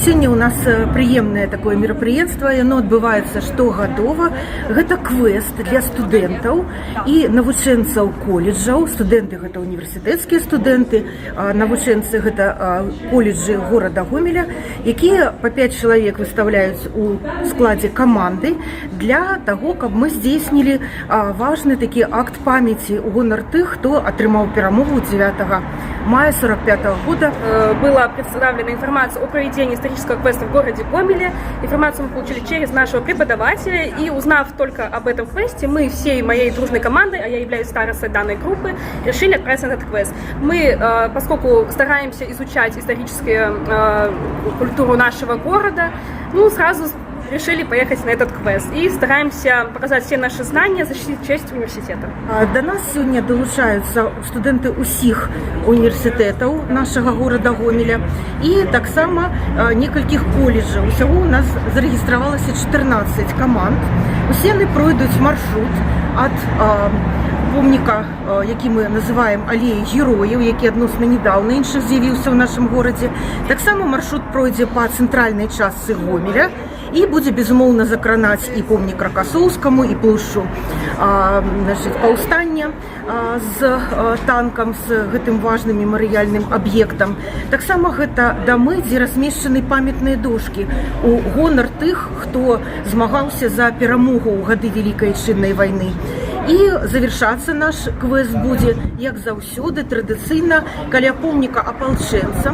Сегодня у нас приемное такое мерапрыемство, оно адбываецца штогадова. Гэта квест для студэнтаў і навучэнцаў колледжаў. Студэнты гэта універсітэцкія студэнты, навучэнцы гэта колледжы горада Гомеля, якія па 5 чалавек выставляюць у складзе каманды для таго, каб мы здзейснілі важны такі акт памяці ў гонар тых, хто атрымаў перамогу 9 мая 45 года. Была представлена информация о проведении исторического квеста в городе Гомеле. Информацию мы получили через нашего преподавателя, и узнав только об этом квесте, мы всей моей дружной командой, а я являюсь старостой данной группы, решили отправиться на этот квест. Мы, поскольку стараемся изучать историческую культуру нашего города, сразу решили поехать на этот квест и стараемся показать все наши знания, защитить честь университета. До нас сегодня долучаются студенты усіх университетов нашего города Гомеля и так само некальких колледжаў. Всего у нас зарегистрировалось 14 команд. Усе они пройдут маршрут от помніка, які ми називаємо алеєю героїв, який відносно недавно інших з'явився в нашому місті. Так само маршрут пройде по центральній частці Гомеля і буде, безумовно, закранати і помнік Рокосовському, і площу Повстання з танком, з гэтым важным меморіальним об'єктом. Так само гэта доми, де розміщені пам'ятні дошки у гонор тих, хто змагався за перемогу у годы Великої Отечественної війни. І завершацца наш квест будзе, як заўсёды, традыцыйна каля помніка апалчэнцам,